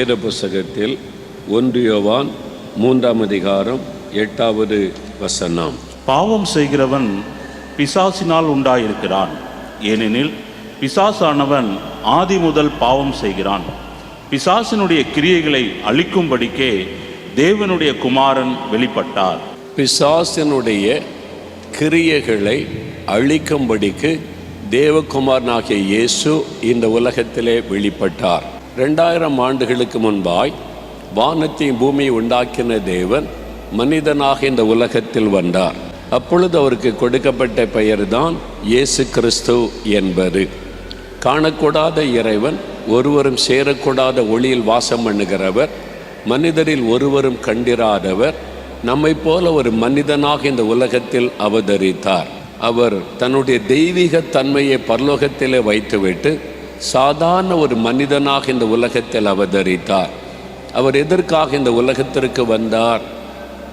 வேத புஸ்தகத்தில் 1 யோவான் 3ஆம் அதிகாரம் 8வது வசனம். பாவம் செய்கிறவன் பிசாசினால் உண்டாயிருக்கிறான். ஏனெனில் பிசாசானவன் ஆதி முதல் பாவம் செய்கிறான். பிசாசினுடைய கிரியைகளை அழிக்கும்படிக்கே தேவனுடைய குமாரன் வெளிப்பட்டார். பிசாசினுடைய கிரியைகளை அழிக்கும்படிக்கு தேவகுமாரனாகிய இயேசு இந்த உலகத்திலே வெளிப்பட்டார். 2000 ஆண்டுகளுக்கு முன்பாய் வானத்தையும் பூமியை உண்டாக்கின தேவன் மனிதனாக இந்த உலகத்தில் வந்தார். அப்பொழுது அவருக்கு கொடுக்கப்பட்ட பெயர்தான் இயேசு கிறிஸ்து என்பது. காணக்கூடாத இறைவன், ஒருவரும் சேரக்கூடாத ஒளியில் வாசம் பண்ணுகிறவர், மனிதரில் ஒருவரும் கண்டிராதவர், நம்மை போல ஒரு மனிதனாக இந்த உலகத்தில் அவதரித்தார். அவர் தன்னுடைய தெய்வீக தன்மையை பரலோகத்திலே வைத்துவிட்டு சாதாரண ஒரு மனிதனாக இந்த உலகத்தில் அவதரித்தார். அவர் எதற்காக இந்த உலகத்திற்கு வந்தார்?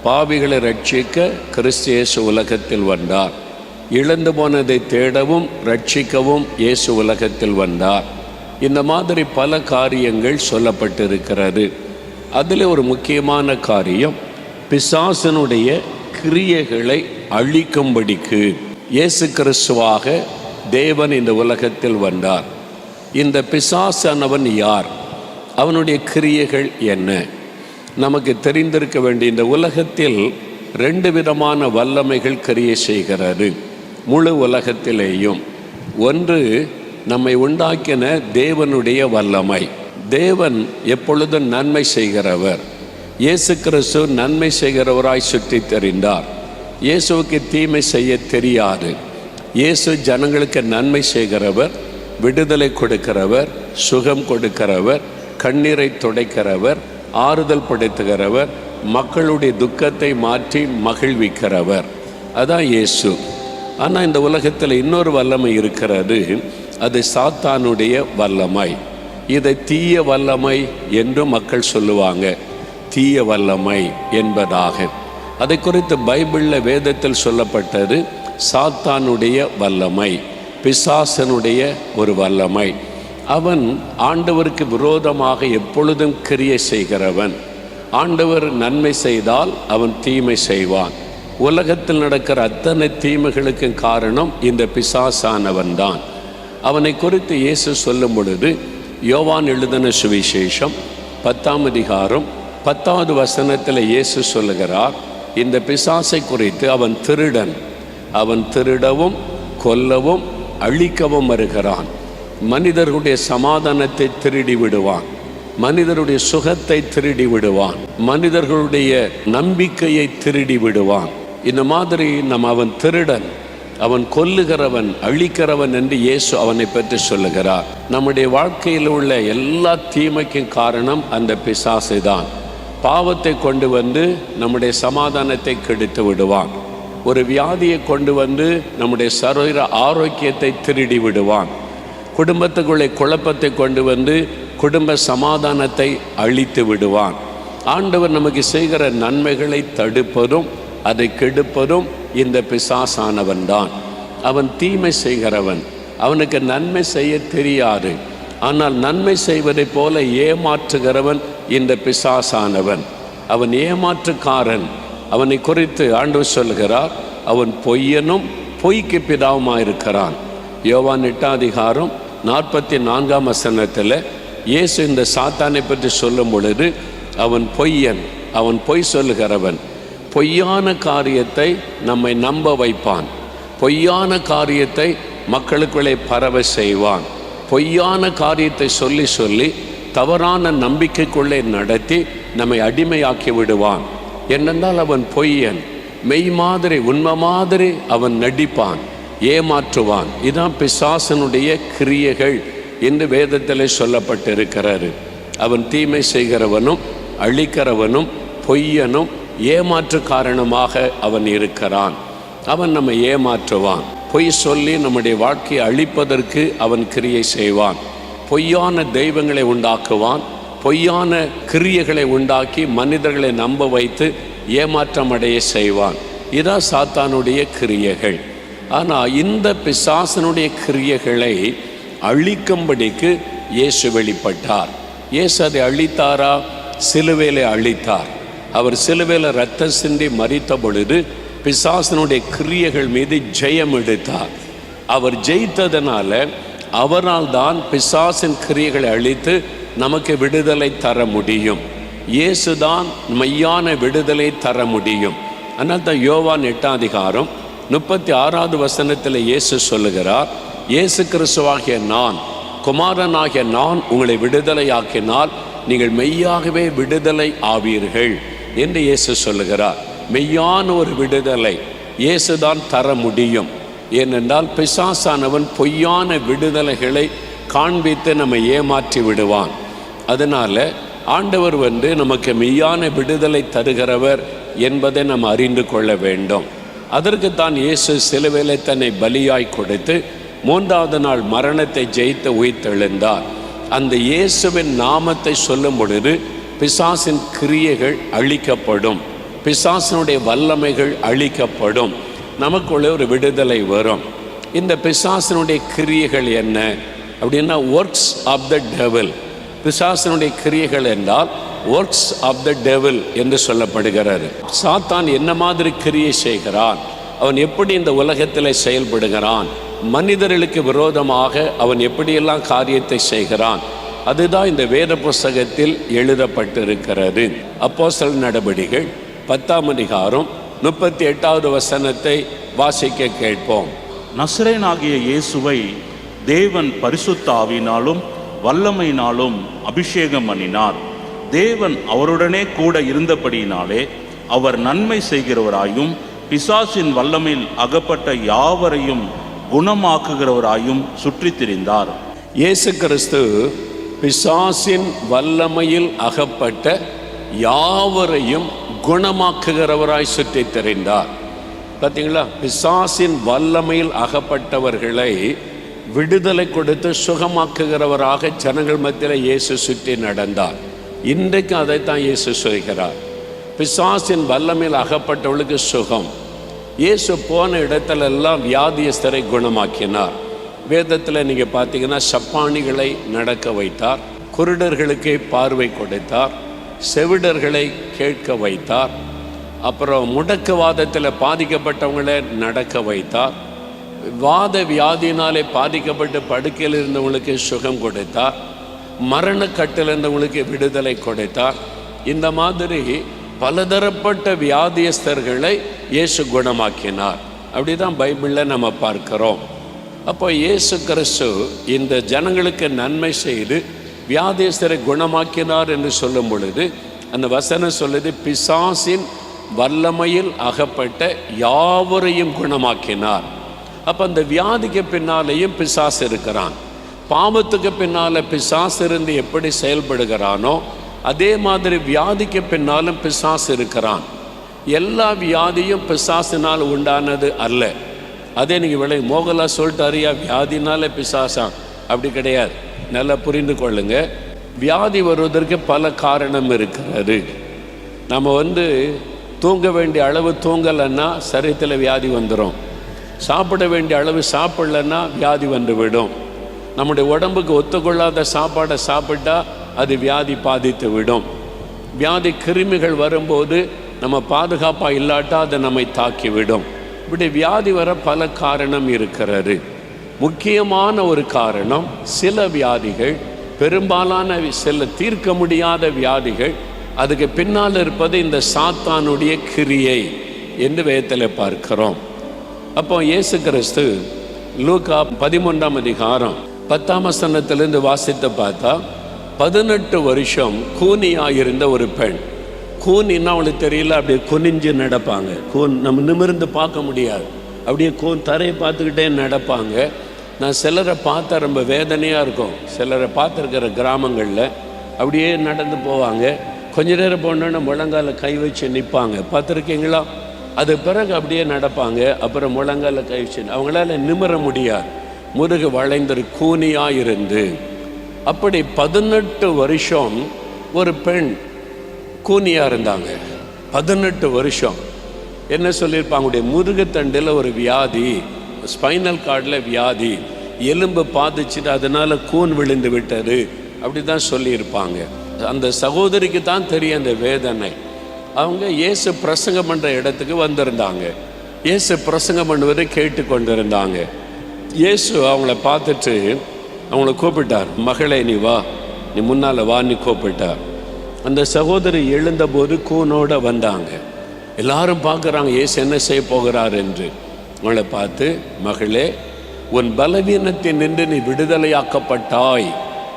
பாவிகளை ரட்சிக்க கிறிஸ்து இயேசு உலகத்தில் வந்தார். இழந்து போனதை தேடவும் ரட்சிக்கவும் இயேசு உலகத்தில் வந்தார். இந்த மாதிரி பல காரியங்கள் சொல்லப்பட்டிருக்கிறது. அதில் ஒரு முக்கியமான காரியம், பிசாசனுடைய கிரியைகளை அழிக்கும்படிக்கு இயேசு கிறிஸ்துவாக தேவன் இந்த உலகத்தில் வந்தார். இந்த பிசாசானவன் யார்? அவனுடைய கிரியைகள் என்ன? நமக்கு தெரிந்திருக்க வேண்டிய இந்த உலகத்தில் 2 விதமான வல்லமைகள் கிரியை செய்கிறது முழு உலகத்திலேயும். ஒன்று, நம்மை உண்டாக்கின தேவனுடைய வல்லமை. தேவன் எப்பொழுதும் நன்மை செய்கிறவர். இயேசு கிறிஸ்து நன்மை செய்கிறவராய் சுற்றி தெரிந்தார். இயேசுவுக்கு தீமை செய்ய தெரியாது. இயேசு ஜனங்களுக்கு நன்மை செய்கிறவர், விடுதலை கொடுக்கிறவர், சுகம் கொடுக்கிறவர், கண்ணீரை துடைக்கிறவர், ஆறுதல் படுத்துகிறவர், மக்களுடைய துக்கத்தை மாற்றி மகிழ்விக்கிறவர். அதான் இயேசு. ஆனால் இந்த உலகத்தில் இன்னொரு வல்லமை இருக்கிறது. அது சாத்தானுடைய வல்லமை. இதை தீய வல்லமை என்று மக்கள் சொல்லுவாங்க. தீய வல்லமை என்பதாக. அதை குறித்து பைபிளில் வேதத்தில் சொல்லப்பட்டது சாத்தானுடைய வல்லமை, பிசாசனுடைய ஒரு வல்லமை. அவன் ஆண்டவருக்கு விரோதமாக எப்பொழுதும் கிரியை செய்கிறவன். ஆண்டவர் நன்மை செய்தால் அவன் தீமை செய்வான். உலகத்தில் நடக்கிற அத்தனை தீமைகளுக்கும் காரணம் இந்த பிசாசானவன் தான். அவனை குறித்து இயேசு சொல்லும் பொழுது, யோவான் எழுதின சுவிசேஷம் 10ஆம் அதிகாரம் 10வது வசனத்தில் இயேசு சொல்லுகிறார், இந்த பிசாசை குறித்து, அவன் திருடன், அவன் திருடவும் கொல்லவும் அழிக்கவும் வருகிறான். மனிதர்களுடைய சமாதானத்தை திருடி விடுவான், மனிதருடைய சுகத்தை திருடி விடுவான், மனிதர்களுடைய நம்பிக்கையை திருடி விடுவான். இந்த மாதிரி அவன் திருடன், அவன் கொல்லுகிறவன், அழிக்கிறவன் என்று இயேசு அவனை பற்றி சொல்லுகிறார். நம்முடைய வாழ்க்கையில் உள்ள எல்லா தீமைக்கும் காரணம் அந்த பிசாசை தான். பாவத்தை கொண்டு வந்து நம்முடைய சமாதானத்தை கெடுத்து விடுவான். ஒரு வியாதியை கொண்டு வந்து நம்முடைய சரீர ஆரோக்கியத்தை திருடி விடுவான். குடும்பத்துக்குள்ளே குழப்பத்தை கொண்டு வந்து குடும்ப சமாதானத்தை அழித்து விடுவான். ஆண்டவர் நமக்கு செய்கிற நன்மைகளை தடுப்பதும் அதை கெடுப்பதும் இந்த பிசாசானவன் தான். அவன் தீமை செய்கிறவன். அவனுக்கு நன்மை செய்ய தெரியாது. ஆனால் நன்மை செய்வதை போல ஏமாற்றுகிறவன் இந்த பிசாசானவன். அவன் ஏமாற்றுக்காரன். அவனை குறித்து ஆண்டவர் சொல்கிறார், அவன் பொய்யனும் பொய்க்கு பிதாவுமாயிருக்கிறான். யோவான் 8ஆம் அதிகாரம் 44ஆம் வசனத்தில் இயேசு இந்த சாத்தானை பற்றி சொல்லும் பொழுது, அவன் பொய்யன், அவன் பொய் சொல்லுகிறவன், பொய்யான காரியத்தை நம்மை நம்ப வைப்பான், பொய்யான காரியத்தை மக்களுக்குள்ளே பரவ செய்வான், பொய்யான காரியத்தை சொல்லி சொல்லி தவறான நம்பிக்கைக்குள்ளே நடத்தி நம்மை அடிமையாக்கி விடுவான். என்னென்றால் அவன் பொய்யன். மெய் மாதிரி உண்மை மாதிரி அவன் நடிப்பான், ஏமாற்றுவான். இதான் பிசாசனுடைய கிரியைகள் என்று வேதத்தில் சொல்லப்பட்டிருக்கிறாரு. அவன் தீமை செய்கிறவனும் அழிக்கிறவனும் பொய்யனும் ஏமாற்று காரணமாக அவன் இருக்கிறான். அவன் நம்மை ஏமாற்றுவான். பொய் சொல்லி நம்முடைய வாழ்க்கையை அழிப்பதற்கு அவன் கிரியை செய்வான். பொய்யான தெய்வங்களை உண்டாக்குவான். பொய்யான கிரியைகளை உண்டாக்கி மனிதர்களை நம்ப வைத்து ஏமாற்றம் அடைய செய்வான். இதான் சாத்தானுடைய கிரியைகள். ஆனால் இந்த பிசாசனுடைய கிரியைகளை அழிக்கும்படிக்கு இயேசு வெளிப்பட்டார். இயேசு அதை அழித்தாரா? சிலுவையிலே அழித்தார். அவர் சிலுவையில் இரத்தம் சிந்தி மரித்த பொழுது பிசாசனுடைய கிரியைகள் மீது ஜெயம் எடுத்தார். அவர் ஜெயித்ததனால அவரால் தான் பிசாசின் கிரியைகளை அழித்து நமக்கு விடுதலை தர முடியும். இயேசுதான் மெய்யான விடுதலை தர முடியும். அதனால் தான் யோவான் 8:36 இயேசு சொல்லுகிறார், இயேசு கிறிஸ்துவாகிய நான், குமாரனாகிய நான் உங்களை விடுதலையாக்கினால் நீங்கள் மெய்யாகவே விடுதலை ஆவீர்கள் என்று இயேசு சொல்லுகிறார். மெய்யான ஒரு விடுதலை இயேசுதான் தர முடியும். ஏனென்றால் பிசாசானவன் பொய்யான விடுதலைகளை காண்பித்து நம்மை ஏமாற்றி விடுவான். அதனால் ஆண்டவர் நமக்கு மெய்யான விடுதலை தருகிறவர் என்பதை நாம் அறிந்து கொள்ள வேண்டும். அதற்குத்தான் இயேசு சிலுவையிலே தன்னை பலியாய் கொடுத்து 3வது நாள் மரணத்தை ஜெயித்து உயிர்த்தெழுந்தார். அந்த இயேசுவின் நாமத்தை சொல்லும் பொழுது பிசாசின் கிரியைகள் அழிக்கப்படும், பிசாசினுடைய வல்லமைகள் அழிக்கப்படும், நமக்குள்ளே ஒரு விடுதலை வரும். இந்த பிசாசினுடைய கிரியைகள் என்ன அப்படின்னா, ஒர்க்ஸ் ஆஃப் த டெவில். பிசாசினுடைய கிரியைகள் என்றால் ஒர்க்ஸ் ஆஃப் த டெவில் என்று சொல்லப்படுகிறது. சாத்தான் என்ன மாதிரி கிரியை செய்கிறான், அவன் எப்படி இந்த உலகத்தில் செயல்படுகிறான், மனிதர்களுக்கு விரோதமாக அவன் எப்படியெல்லாம் காரியத்தை செய்கிறான், அதுதான் இந்த வேத புஸ்தகத்தில் எழுதப்பட்டிருக்கிறது. அப்போஸ்தலர் நடபடிகள் 10:38 வாசிக்க கேட்போம். நசரேயனாகிய இயேசுவை தேவன் பரிசுத்த ஆவியினாலும் வல்லமையினாலும் அபிஷேகம் பண்ணினார். தேவன் அவருடனே கூட இருந்தபடியினாலே அவர் நன்மை செய்கிறவராயும் பிசாசின் வல்லமையில் அகப்பட்ட யாவரையும் குணமாக்குகிறவராயும் சுற்றி திரிந்தார். இயேசு கிறிஸ்து பிசாசின் வல்லமையில் அகப்பட்ட யாவரையும் குணமாக்குகிறவராய் சுற்றி திரிந்தார். பார்த்தீங்களா, பிசாசின் வல்லமையில் அகப்பட்டவர்களை விடுதலை கொடுத்து சுகமாக்குகிறவராக ஜனங்கள் மத்தியில் இயேசு சுற்றி நடந்தார். இன்றைக்கு அதைத்தான் இயேசு சொல்கிறார். பிசாசின் வல்லமையில் அகப்பட்டவர்களுக்கு சுகம். இயேசு போன இடத்துலெல்லாம் வியாதியஸ்தரை குணமாக்கினார். வேதத்தில் நீங்கள் பார்த்தீங்கன்னா சப்பானிகளை நடக்க வைத்தார், குருடர்களுக்கு பார்வை கொடுத்தார், செவிடர்களை கேட்க வைத்தார், அப்புறம் முடக்குவாதத்தில் பாதிக்கப்பட்டவங்களை நடக்க வைத்தார், வாத வியாதியினாலே பாதிக்கப்பட்டு படுக்கையில் இருந்தவங்களுக்கு சுகம் கொடுத்தார், மரணக்கட்டில் இருந்தவங்களுக்கு விடுதலை கொடுத்தார். இந்த மாதிரி பலதரப்பட்ட வியாதியஸ்தர்களை இயேசு குணமாக்கினார். அப்படிதான் பைபிளில் நம்ம பார்க்கிறோம். அப்போ இயேசு கிறிஸ்து இந்த ஜனங்களுக்கு நன்மை செய்து வியாதியஸ்தரை குணமாக்கினார் என்று சொல்லும் பொழுது அந்த வசனம் சொல்லுது, பிசாசின் வல்லமையில் அகப்பட்ட யாவரையும் குணமாக்கினார். அப்போ அந்த வியாதிக்கு பின்னாலேயும் பிசாசு இருக்கிறான். பாவத்துக்கு பின்னால் பிசாசு இருந்து எப்படி செயல்படுகிறானோ அதே மாதிரி வியாதிக்கு பின்னாலும் பிசாசு இருக்கிறான். எல்லா வியாதியும் பிசாசினால் உண்டானது அல்ல. அதே நீங்கள் மோகலா சொல்லிட்டாரியா வியாதினால பிசாசா? அப்படி கிடையாது. நல்லா புரிந்து கொள்ளுங்க. வியாதி வருவதற்கு பல காரணம் இருக்கிறது. நம்ம தூங்க வேண்டிய அளவு தூங்கலைன்னா சரீரத்தில் வியாதி வந்துடும். சாப்பிட வேண்டிய அளவு சாப்பிடலைன்னா வியாதி வந்துவிடும். நம்முடைய உடம்புக்கு ஒத்துக்கொள்ளாத சாப்பாடை சாப்பிட்டா அது வியாதி பாதித்து விடும். வியாதி கிருமிகள் வரும்போது நம்ம பாதுகாப்பாக இல்லாட்டா அதை நம்மை தாக்கிவிடும். இப்படி வியாதி வர பல காரணம் இருக்கிறது. முக்கியமான ஒரு காரணம், சில வியாதிகள், பெரும்பாலான சில தீர்க்க முடியாத வியாதிகள், அதுக்கு பின்னால் இருப்பது இந்த சாத்தானுடைய கிரியை என்று வேதத்தில் பார்க்கிறோம். அப்போ இயேசு கிறிஸ்து லூக்கா 13:10 வாசித்து பார்த்தா 18 வருஷம் கூனியாயிருந்த ஒரு பெண். கூனின்னா அவளுக்கு தெரியல, அப்படியே குனிஞ்சு நடப்பாங்க. நம்ம நிமிர்ந்து பார்க்க முடியாது, அப்படியே தரையை பார்த்துக்கிட்டே நடப்பாங்க. நான் சிலரை பார்த்தா ரொம்ப வேதனையாக இருக்கும். சிலரை பார்த்துருக்கிற கிராமங்களில் அப்படியே நடந்து போவாங்க. கொஞ்ச நேரம் போனோன்னா முழங்கால கை வச்சு நிற்பாங்க, பார்த்துருக்கீங்களா? அது பிறகு அப்படியே நடப்பாங்க, அப்புறம் முழங்கால கை வச்சு அவங்களால நிமிர முடியாது, முதுகு வளைந்து கூனியாக இருந்து. அப்படி 18 வருஷம் ஒரு பெண் கூனியாக இருந்தாங்க. 18 வருஷம். என்ன சொல்லியிருப்பாங்க? அவங்களுடைய முதுகுத்தண்டில் ஒரு வியாதி, ஸ்பைனல் கார்டில் வியாதி, எலும்பு பாதிச்சுட்டு அதனால் கூன் விழுந்து விட்டது அப்படி தான் சொல்லியிருப்பாங்க. அந்த சகோதரிக்கு தான் தெரியும் அந்த வேதனை. அவங்க இயேசு பிரசங்கம் பண்ணுற இடத்துக்கு வந்திருந்தாங்க. இயேசு பிரசங்கம் பண்ணுவதை கேட்டு கொண்டிருந்தாங்க. இயேசு அவங்கள பார்த்துட்டு அவங்கள கூப்பிட்டார், மகளே நீ வா, நீ முன்னால் வான்னு கூப்பிட்டார். அந்த சகோதரி எழுந்தபோது கூனோடு வந்தாங்க. எல்லாரும் பார்க்குறாங்க இயேசு என்ன செய்ய போகிறார் என்று. அவளை பார்த்து, மகளே உன் பலவீனத்தை நின்று நீ விடுதலையாக்கப்பட்டாய்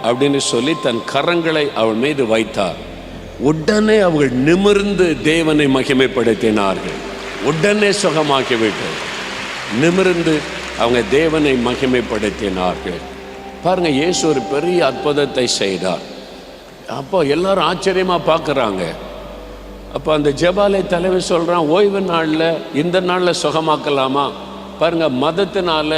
அப்படின்னு சொல்லி தன் கரங்களை அவள் மீது வைத்தார். உடனே அவர்கள் நிமிர்ந்து தேவனை மகிமைப்படுத்தினார்கள். உடனே சுகமாக்கிவிட்டு நிமிர்ந்து அவங்க தேவனை மகிமைப்படுத்தினார்கள். பாருங்க, இயேசு ஒரு பெரிய அற்புதத்தை செய்தார். அப்போ எல்லாரும் ஆச்சரியமாக பார்க்குறாங்க. அப்போ அந்த ஜெபாலய தலைவர் சொல்கிறான், ஓய்வு நாளில் இந்த நாளில் சுகமாக்கலாமா? பாருங்கள், மதத்தினால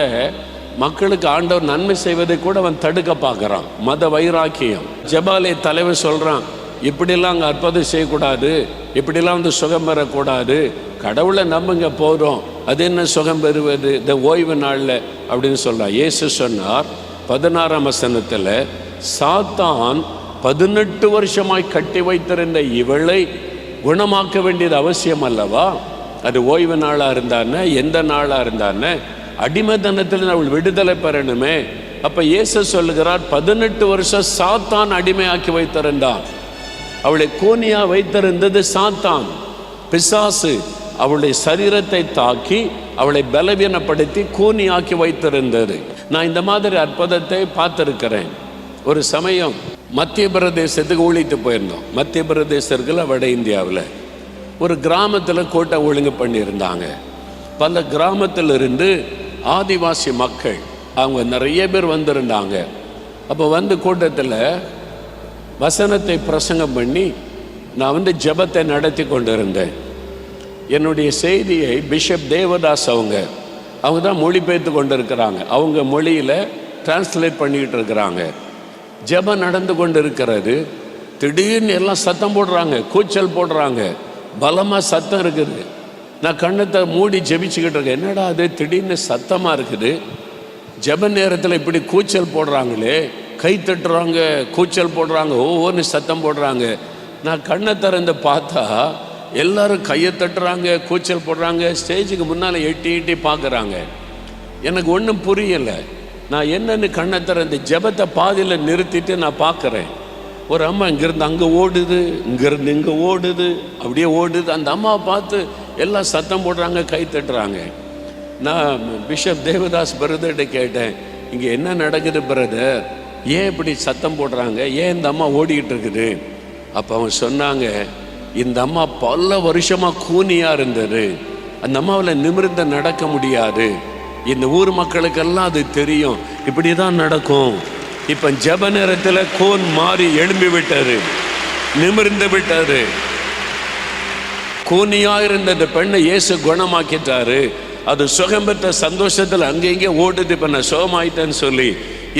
மக்களுக்கு ஆண்டவர் நன்மை செய்வதை கூட அவன் தடுக்க பார்க்குறான். மத வைராக்கியம். ஜெபாலய தலைவர் சொல்கிறான், இப்படிலாம் அங்கே அற்புதம் செய்யக்கூடாது, இப்படிலாம் வந்து சுகம் பெறக்கூடாது, கடவுளை நம்புங்க போகிறோம், அது என்ன சுகம் பெறுவது இந்த ஓய்வு நாளில் அப்படின்னு சொல்கிறான். இயேசு சொன்னார் 16ஆம் வசனத்தில், சாத்தான் 18 வருஷமாய் கட்டி வைத்திருந்த இவளை குணமாக்க வேண்டியது அவசியம் அல்லவா? அது ஓய்வு நாளாக இருந்தானே, எந்த நாளாக இருந்தானே, அடிமைத்தனத்தில் அவள் விடுதலை பெறணுமே. அப்போ இயேசு சொல்லுகிறார், 18 வருஷம் சாத்தான் அடிமையாக்கி வைத்திருந்தான். அவளை கூனியா வைத்திருந்தது சாத்தான், பிசாசு. அவளுடைய சரீரத்தை தாக்கி அவளை பலவீனப்படுத்தி கூனியாக்கி வைத்திருந்தது. நான் இந்த மாதிரி அற்புதத்தை பார்த்துருக்கிறேன். ஒரு சமயம் மத்திய பிரதேசத்துக்கு ஊழித்து போயிருந்தோம். மத்திய பிரதேசத்தில் வட இந்தியாவில் ஒரு கிராமத்தில் கூட்டம் ஒழுங்கு பண்ணியிருந்தாங்க. பல கிராமத்திலிருந்து ஆதிவாசி மக்கள் அவங்க நிறைய பேர் வந்திருந்தாங்க. அப்போ வந்து கூட்டத்தில் வசனத்தை பிரசங்கம் பண்ணி நான் ஜெபத்தை நடத்தி கொண்டிருந்தேன். என்னுடைய செய்தியை பிஷப் தேவதாஸ் அவங்க தான் மொழிபெயர்த்து கொண்டு இருக்கிறாங்க. அவங்க மொழியில் டிரான்ஸ்லேட் பண்ணிக்கிட்டு இருக்கிறாங்க. ஜெபம் நடந்து கொண்டு இருக்கிறது. திடீர்னு எல்லாம் சத்தம் போடுறாங்க, கூச்சல் போடுறாங்க, பலமாக சத்தம் இருக்குது. நான் கண்ணத்தை மூடி ஜெபிச்சுக்கிட்டு இருக்கேன். என்னடா அது திடீர்னு சத்தமாக இருக்குது, ஜெப நேரத்தில் இப்படி கூச்சல் போடுறாங்களே, கை தட்டுறாங்க, கூச்சல் போடுறாங்க, ஒவ்வொன்று சத்தம் போடுறாங்க. நான் கண்ணை திறந்து பார்த்தா எல்லாரும் கையை தட்டுறாங்க, கூச்சல் போடுறாங்க, ஸ்டேஜுக்கு முன்னால் எட்டி எட்டி பார்க்குறாங்க. எனக்கு ஒன்றும் புரியலை. நான் என்னென்னு கண்ணை திறந்து ஜெபத்தை பாதியில் நிறுத்திட்டு நான் பார்க்குறேன். ஒரு அம்மா இங்கேருந்து அங்கே ஓடுது, இங்கேருந்து இங்கே ஓடுது, அப்படியே ஓடுது. அந்த அம்மாவை பார்த்து எல்லாம் சத்தம் போடுறாங்க, கை தட்டுறாங்க. நான் பிஷப் தேவதாஸ் பிரதர்கிட்ட கேட்டேன், இங்கே என்ன நடக்குது பிரதர், ஏன் இப்படி சத்தம் போடுறாங்க, ஏன் இந்த அம்மா ஓடிக்கிட்டு இருக்குது? அப்போ அவங்க சொன்னாங்க, இந்த அம்மா பல வருஷமாக கூனியாக இருந்தது, அந்த அம்மாவில் நிமிர்ந்து நடக்க முடியாது. இந்த ஊர் மக்களுக்கெல்லாம் அது தெரியும், இப்படி தான் நடக்கும். இப்போ ஜெப நேரத்தில் கூன் மாறி எழும்பி விட்டாரு, நிமிர்ந்து விட்டாரு. கூனியாக இருந்த இந்த பெண்ணை இயேசு குணமாக்கிட்டாரு. அது சுகம் பெற்ற சந்தோஷத்தில் அங்கே இங்கே ஓடுது. இப்போ நான் சுகமாயிட்டேன்னு சொல்லி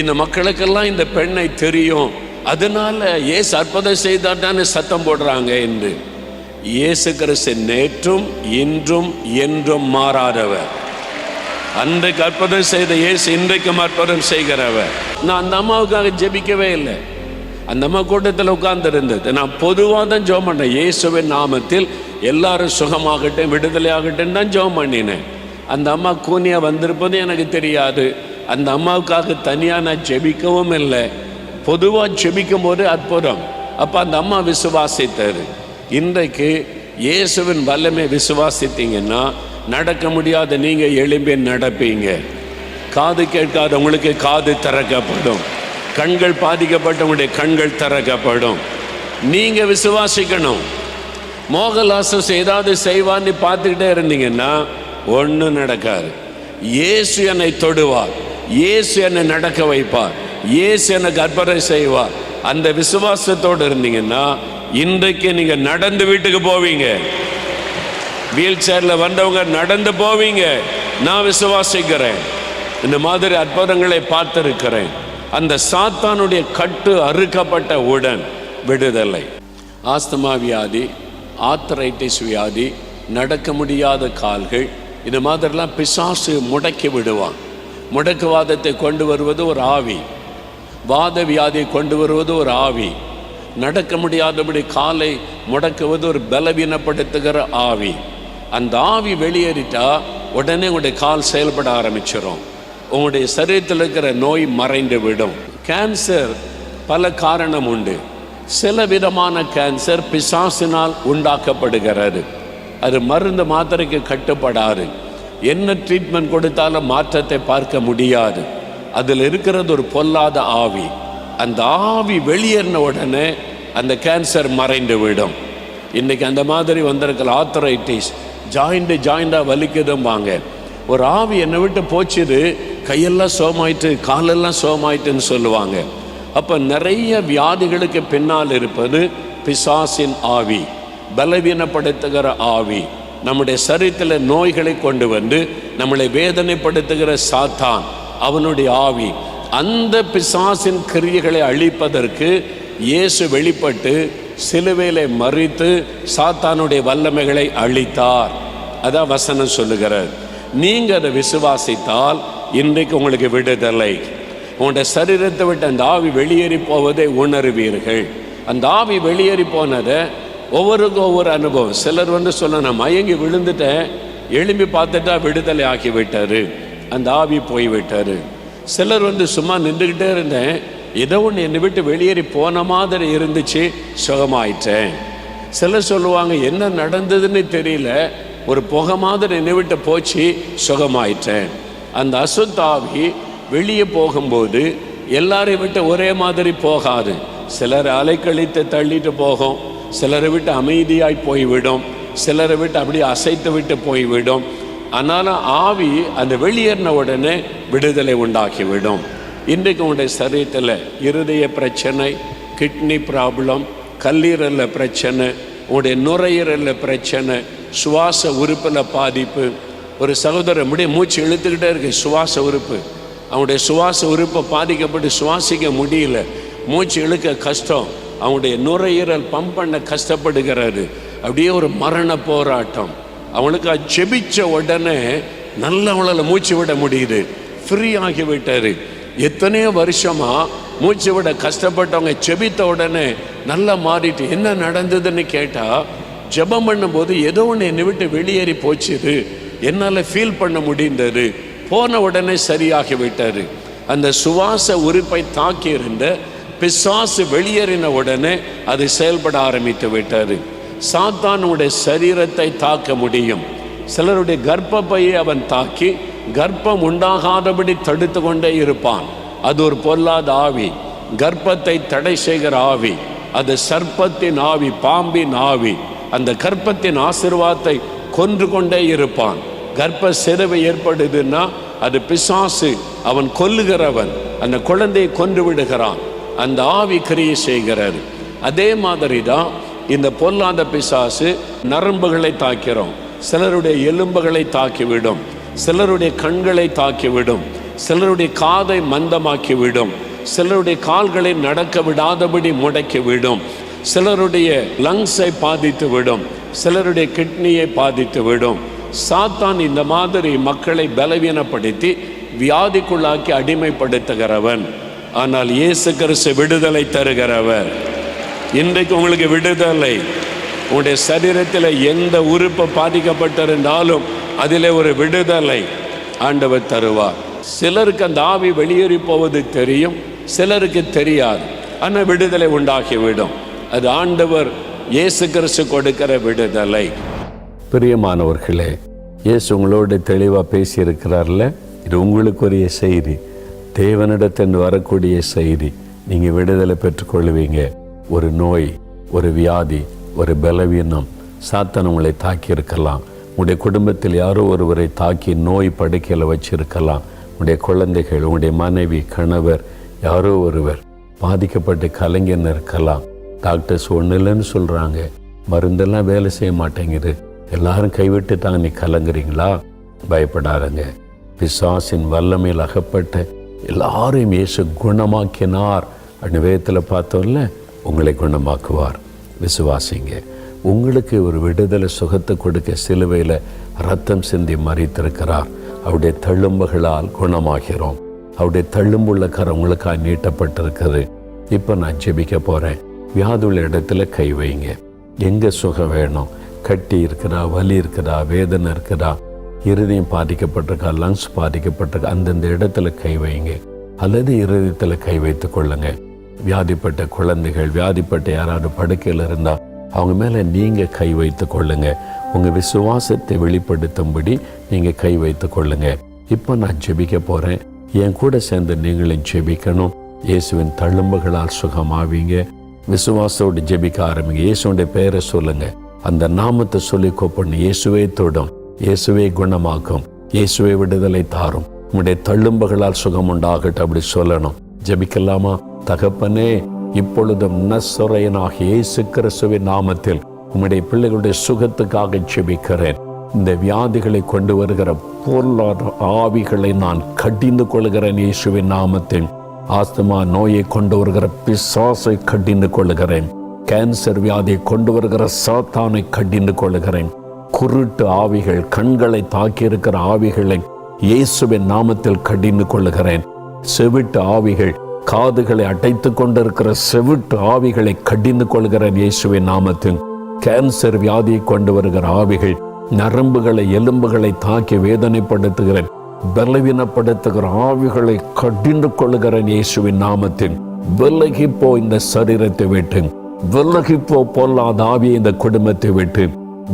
இந்த மக்களுக்கெல்லாம் இந்த பெண்ணை தெரியும். அதனால இயேசு அற்புதம் செய்தாட்டான்னு சத்தம் போடுறாங்க என்று. இயேசு கிறிஸ்து நேற்றும் இன்றும் என்றும் மாறாதவர். அன்றைக்கு அற்புதம் செய்த இயேசு இன்றைக்கும் அற்புதம் செய்கிறவர். நான் அந்த அம்மாவுக்காக ஜெபிக்கவே இல்லை. அந்த அம்மா கூட்டத்தில் உட்கார்ந்து இருந்தது. நான் பொதுவாக தான் ஜெபம் பண்ணேன். இயேசுவின் நாமத்தில் எல்லாரும் சுகமாகட்டும், விடுதலையாகட்டும் தான் ஜெபம் பண்ணினேன். அந்த அம்மா கூனியாக வந்திருப்பது எனக்கு தெரியாது. அந்த அம்மாவுக்காக தனியாக நான் ஜெபிக்கவும் இல்லை. பொதுவாக ஜெபிக்கும் போது அற்புதம். அப்போ அந்த அம்மா விசுவாசித்தார். இன்றைக்கு இயேசுவின் வல்லமை விசுவாசித்தீங்கன்னா நடக்க முடியாத நீங்கள் எழும்பி நடப்பீங்க. காது கேட்காதவங்களுக்கு காது திறக்கப்படும், கண்கள் பாதிக்கப்பட்டவங்களுடைய கண்கள் திறக்கப்படும். நீங்கள் விசுவாசிக்கணும். மோகலாசஸ் ஏதாவது செய்வான்னு பார்த்துக்கிட்டே இருந்தீங்கன்னா ஒன்றும் நடக்காது. இயேசு என்னை தொடுவார், இயேசு என்னை நடக்க வைப்பார், இயேசு எனக்கு அற்புதம் செய்வார். அந்த விசுவாசத்தோடு இருந்தீங்கன்னா இன்றைக்கு நீங்கள் நடந்து வீட்டுக்கு போவீங்க. வீல் சேரில் வந்தவங்க நடந்து போவீங்க. நான் விசுவாசிக்கிறேன். இந்த மாதிரி அற்புதங்களை பார்த்திருக்கிறேன். அந்த சாத்தானுடைய கட்டு அறுக்கப்பட்ட உடன் விடுதலை. ஆஸ்துமா வியாதி, ஆர்த்தரைட்டிஸ் வியாதி, நடக்க முடியாத கால்கள், இந்த மாதிரிலாம் பிசாசு முடக்கி விடுவான். முடக்குவாதத்தை கொண்டு வருவது ஒரு ஆவி. வாத வியாதியை கொண்டு வருவது ஒரு ஆவி, நடக்க முடியாதபடி காலை முடக்குவது ஒரு பலவீனப்படுத்துகிற ஆவி. அந்த ஆவி வெளியேறிட்டா உடனே உங்களுடைய கால் செயல்பட ஆரம்பிச்சிடும், உங்களுடைய சரீரத்தில் இருக்கிற நோய் மறைந்து விடும். கேன்சர் பல காரணம் உண்டு. சில விதமான கேன்சர் பிசாசினால் உண்டாக்கப்படுகிறது. அது மருந்து மாத்திரைக்கு கட்டுப்படாது. என்ன ட்ரீட்மெண்ட் கொடுத்தாலும் மாற்றத்தை பார்க்க முடியாது. அதில் இருக்கிறது ஒரு பொல்லாத ஆவி. அந்த ஆவி வெளியேறின உடனே அந்த கேன்சர் மறைந்து விடும். இன்றைக்கி அந்த மாதிரி வந்திருக்கிற ஆர்த்தரைட்டிஸ், ஜாயிண்டாக வலிக்குதும்பாங்க. ஒரு ஆவி என்னை விட்டு போச்சுது, கையெல்லாம் சோமாயிட்டு காலெல்லாம் சோமாயிட்டுன்னு சொல்லுவாங்க. அப்போ நிறைய வியாதிகளுக்கு பின்னால் இருப்பது பிசாசின் ஆவி, பலவீனப்படுத்துகிற ஆவி. நம்முடைய சரீரத்தில் நோய்களை கொண்டு வந்து நம்மளை வேதனைப்படுத்துகிற சாத்தான், அவனுடைய ஆவி. அந்த பிசாசின் கிரியைகளை அழிப்பதற்கு இயேசு வெளிப்பட்டு சிலுவையிலே மறித்து சாத்தானுடைய வல்லமைகளை அழித்தார். அதான் வசனம் சொல்லுகிறார். நீங்கள் அதை விசுவாசித்தால் இன்றைக்கு உங்களுக்கு விடுதலை. உங்களுடைய சரீரத்தை விட்டு அந்த ஆவி வெளியேறி போவதை உணர்வீர்கள். அந்த ஆவி வெளியேறி போனதை ஒவ்வொருக்கும் ஒவ்வொரு அனுபவம். சிலர் சொல்ல, நான் மயங்கி விழுந்துட்டேன், எழும்பி பார்த்துட்டா விடுதலை ஆக்கி விட்டார், அந்த ஆவி போய்விட்டார். சிலர் சும்மா நின்றுக்கிட்டே இருந்தேன், ஏதோ ஒன்று என்னை விட்டு வெளியேறி போன மாதிரி இருந்துச்சு, சுகமாயிட்டேன். சிலர் சொல்லுவாங்க, என்ன நடந்ததுன்னு தெரியல, ஒரு புகை மாதிரி என்னை விட்டு போச்சு, சுகமாயிட்டேன். அந்த அசுத்தாவி வெளியே போகும்போது எல்லாரையும் விட்டு ஒரே மாதிரி போகாது. சிலர் அலைக்கழித்து தள்ளிட்டு போகும், சிலரை விட்டு அமைதியாய் போய்விடும், சிலரை விட்டு அப்படியே அசைத்து விட்டு போய்விடும். ஆனாலும் ஆவி அந்த வெளியேறின உடனே விடுதலை உண்டாக்கிவிடும். இன்றைக்கு உங்களுடைய சரீரத்தில் இருதய பிரச்சனை, கிட்னி ப்ராப்ளம், கல்லீரலில் பிரச்சனை, உங்களுடைய நுரையீரலில் பிரச்சனை, சுவாச உறுப்பில் பாதிப்பு. ஒரு சகோதரர் முடிய மூச்சு இழுத்துக்கிட்டே இருக்கு, சுவாச உறுப்பு, அவனுடைய சுவாச உறுப்பை பாதிக்கப்பட்டு சுவாசிக்க முடியல, மூச்சு இழுக்க கஷ்டம், அவனுடைய நுரையீரல் பம்ப் பண்ண கஷ்டப்படுகிறாரு. அப்படியே ஒரு மரண போராட்டம். அவனுக்கு செபிச்ச உடனே நல்ல அவளால் மூச்சு விட முடியுது, ஃப்ரீ ஆகி விட்டாரு. எத்தனையோ வருஷமா மூச்சு விட கஷ்டப்பட்டவங்க செபித்த உடனே நல்லா மாறிட்டு. என்ன நடந்ததுன்னு கேட்டால், ஜெபம் பண்ணும்போது ஏதோ ஒன்று என்னை விட்டு வெளியேறி போச்சுது, என்னால் ஃபீல் பண்ண முடிந்தது, போன உடனே சரியாகி விட்டார். அந்த சுவாச உறுப்பை தாக்கி இருந்த பிசாசு வெளியேறின உடனே அது செயல்பட ஆரம்பித்து விட்டார். சாத்தானுடைய சரீரத்தை தாக்க முடியும். சிலருடைய கர்ப்பப்பையை அவன் தாக்கி கர்ப்பம் உண்டாகாதபடி தடுத்து கொண்டே இருப்பான். அது ஒரு பொல்லாத ஆவி, கர்ப்பத்தை தடை செய்கிற ஆவி. அது சர்ப்பத்தின் ஆவி, பாம்பின் ஆவி. அந்த கர்ப்பத்தின் ஆசீர்வாதத்தை கொன்று கொண்டே இருப்பான். கர்ப்ப சிதைவு ஏற்படுதுன்னா அது பிசாசு, அவன் கொல்லுகிறவன், அந்த குழந்தையை கொன்று விடுகிறான். அந்த ஆவி கிரியை செய்கிறார். அதே மாதிரி தான் இந்த பொல்லாத பிசாசு நரம்புகளை தாக்கிறோம். சிலருடைய எலும்புகளை தாக்கிவிடும், சிலருடைய கண்களை தாக்கிவிடும், சிலருடைய காதை மந்தமாக்கிவிடும், சிலருடைய கால்களை நடக்க விடாதபடி முடக்கிவிடும், சிலருடைய லங்ஸை பாதித்து விடும், சிலருடைய கிட்னியை பாதித்து விடும். சாத்தான் இந்த மாதிரி மக்களை பலவீனப்படுத்தி வியாதிக்குள்ளாக்கி அடிமைப்படுத்துகிறவன். ஆனால் இயேசு கிறிஸ்து விடுதலை தருகிறவர். இன்றைக்கு உங்களுக்கு விடுதலை. உங்களுடைய சரீரத்தில் எந்த உறுப்பு பாதிக்கப்பட்டிருந்தாலும் அதில் ஒரு விடுதலை ஆண்டவர் தருவார். சிலருக்கு அந்த ஆவி வெளியேறி போவது தெரியும், சிலருக்கு தெரியாது. ஆனால் விடுதலை உண்டாக்கிவிடும். அது ஆண்டவர் இயேசு கிறிஸ்து கொடுக்கிற விடுதலை. பிரியமானவர்களே, இயேசு உங்களோட தெளிவாக பேசியிருக்கிறார்ல, இது உங்களுக்குரிய செய்தி, தேவனிடத்தின் வரக்கூடிய செய்தி. நீங்கள் விடுதலை பெற்றுக்கொள்வீங்க. ஒரு நோய், ஒரு வியாதி, ஒரு பலவீனம் சாத்தான் உங்களை தாக்கியிருக்கலாம். உங்களுடைய குடும்பத்தில் யாரோ ஒருவரை தாக்கி நோய் படுக்கையில் வச்சிருக்கலாம். உங்களுடைய குழந்தைகள், உங்களுடைய மனைவி, கணவர், யாரோ ஒருவர் பாதிக்கப்பட்டு கலைஞன்னு இருக்கலாம். டாக்டர்ஸ் ஒன்றும் இல்லைன்னு சொல்கிறாங்க, மருந்தெல்லாம் வேலை செய்ய மாட்டேங்குது, எல்லாரும் கைவிட்டுட்டாங்க, நீ கலங்குறீங்களா? பயப்படாதங்க. பிசாசின் வல்லமையில் அகப்பட்ட எல்லாரையும் இயேசு குணமாக்கினார் அப்படின்னு வேதத்தில் பார்த்தோம்ல, உங்களை குணமாக்குவார். விசுவாசிங்க. உங்களுக்கு ஒரு விடுதலை சுகத்தை கொடுக்க சிலுவையில் ரத்தம் சிந்தி மறித்திருக்கிறார். அவருடைய தழும்புகளால் குணமாகிறோம். அவருடைய தள்ளும்புள்ள கரம் உங்களுக்காக நீட்டப்பட்டிருக்குது. இப்போ நான் ஜெபிக்க போகிறேன். வியாதியுள்ள இடத்துல கை வைங்க. எங்கே சுகம் வேணும்? கட்டி இருக்கிறா, வலி இருக்கிறா, வேதனை இருக்கிறா, இருதயம் பாதிக்கப்பட்டிருக்கா, லங்ஸ் பாதிக்கப்பட்டிருக்கா, அந்தந்த இடத்துல கை வைங்க. அல்லது இருதயத்தில் கை வைத்து கொள்ளுங்க. வியாதிப்பட்ட குழந்தைகள், வியாதிப்பட்ட யாராவது படுக்கையில் இருந்தால் அவங்க மேலே நீங்கள் கை வைத்து கொள்ளுங்க. உங்கள் விசுவாசத்தை வெளிப்படுத்தும்படி நீங்கள் கை வைத்து கொள்ளுங்க. இப்போ நான் ஜெபிக்க போகிறேன். என் கூட சேர்ந்து நீங்களும் ஜெபிக்கணும். இயேசுவின் தழும்புகளால் சுகமாவீங்க. விசுவாசோடு ஜெபிக்க ஆரம்பிங்க. இயேசுடைய பெயரை சொல்லுங்க. அந்த நாமத்தை சொல்லி கூப்பிடணும். இயேசுவே தொடும், இயேசுவே குணமாக்கும், இயேசுவே விடுதலை தாரும், உம்முடைய தழும்புகளால் சுகம் உண்டாகட்டும். அப்படி சொல்லணும். ஜெபிக்கலாமா? தகப்பனே, இப்பொழுதும் நசரேயனாகிய இயேசு கிறிஸ்துவின் நாமத்தில் உம்முடைய பிள்ளைகளுடைய சுகத்துக்காக ஜெபிக்கிறேன். இந்த வியாதிகளை கொண்டு வருகிற பொருளாதார ஆவிகளை நான் கடிந்து கொள்கிறேன். இயேசுவின் நாமத்தில் ஆஸ்துமா நோயை கொண்டு வருகிற பிசாசை கடிந்து கொள்கிறேன். கேன்சர் வியாதியை கொண்டு வருகிற சாத்தானை கடிந்து கொள்கிறேன். குருட்டு ஆவிகள், கண்களை தாக்கி இருக்கிற ஆவிகளை இயேசுவின் நாமத்தில் கடிந்து கொள்கிறேன். செவிட்டு ஆவிகள், காதுகளை அடைத்து கொண்டிருக்கிற செவிட்டு ஆவிகளை கடிந்து கொள்கிறேன் இயேசுவின் நாமத்தில். கேன்சர் வியாதியை கொண்டு வருகிற ஆவிகள், நரம்புகளை, எலும்புகளை தாக்கி வேதனைப்படுத்துகிறேன், பலவீனப்படுத்துகிற ஆவிகளை கடிந்து கொள்கிறேன் இயேசுவின் நாமத்தில். விலகிப்போ இந்த சரீரத்தை விட்டு, விலகிப்போ பொல்லாத ஆவியை இந்த குடும்பத்தை விட்டு.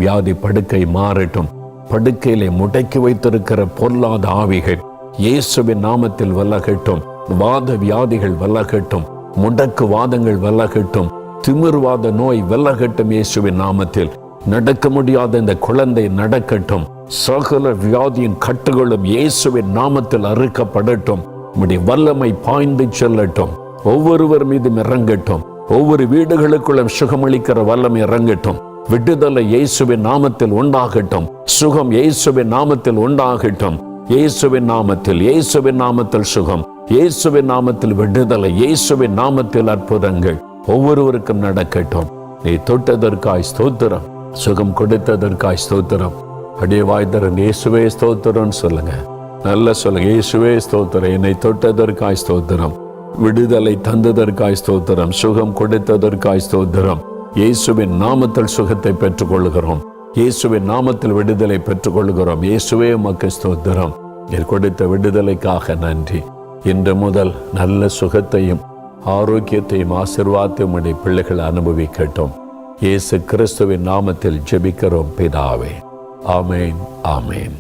வியாதி படுக்கை மாறட்டும். படுக்கையிலே முடக்கி வைத்திருக்கிற பொல்லாத ஆவிகள் இயேசுவின் நாமத்தில் விலகட்டும். வாத வியாதிகள் விலகட்டும். முடக்கு வாதங்கள் விலகட்டும். திமிர்வாத நோய் விலகட்டும் இயேசுவின் நாமத்தில். நடக்க முடியாத இந்த குழந்தை நடக்கட்டும். சகல வியாதியின் கட்டுகளும் இயேசுவின் நாமத்தில் அறுக்கப்படட்டும். உம்முடைய வல்லமை பாய்ந்து செல்லட்டும். ஒவ்வொருவர் மீதும் இறங்கட்டும். ஒவ்வொரு வீடுகளுக்குள்ளும் சுகமளிக்கிற வல்லமை இறங்கட்டும். விடுதலை இயேசுவின் நாமத்தில் உண்டாகட்டும். சுகம் இயேசுவின் நாமத்தில் உண்டாகட்டும். இயேசுவின் நாமத்தில், இயேசுவின் நாமத்தில் சுகம், இயேசுவின் நாமத்தில் விடுதலை, இயேசுவின் நாமத்தில் அற்புதங்கள் ஒவ்வொருவருக்கும் நடக்கட்டும். நீ தொட்டதற்காய் ஸ்தோத்திரம், சுகம் கொடுத்ததற்காய் ஸ்தோத்திரம். அடியே வாய்தரன் இயேசுவே ஸ்தோத்திரம் சொல்லுங்க. நல்ல சொல்லுங்க. இயேசுவே ஸ்தோத்திரம். என்னை தொட்டதற்காய் ஸ்தோத்திரம், விடுதலை தந்ததற்காய் ஸ்தோத்திரம், சுகம் கொடுத்ததற்காய் ஸ்தோத்திரம். இயேசுவின் நாமத்தில் சுகத்தை பெற்றுக்கொள்கிறோம். இயேசுவின் நாமத்தில் விடுதலை பெற்றுக்கொள்கிறோம். இயேசுவே உமக்கு ஸ்தோத்திரம். நீர் கொடுத்த விடுதலைக்காக நன்றி. இன்று முதல் நல்ல சுகத்தையும் ஆரோக்கியத்தையும் ஆசீர்வாதத்தையும் உம்முடைய பிள்ளைகள் அனுபவிக்கட்டும். இயேசு கிறிஸ்துவின் நாமத்தில் ஜெபிக்கிறோம் பிதாவே. ஆமேன், ஆமேன்.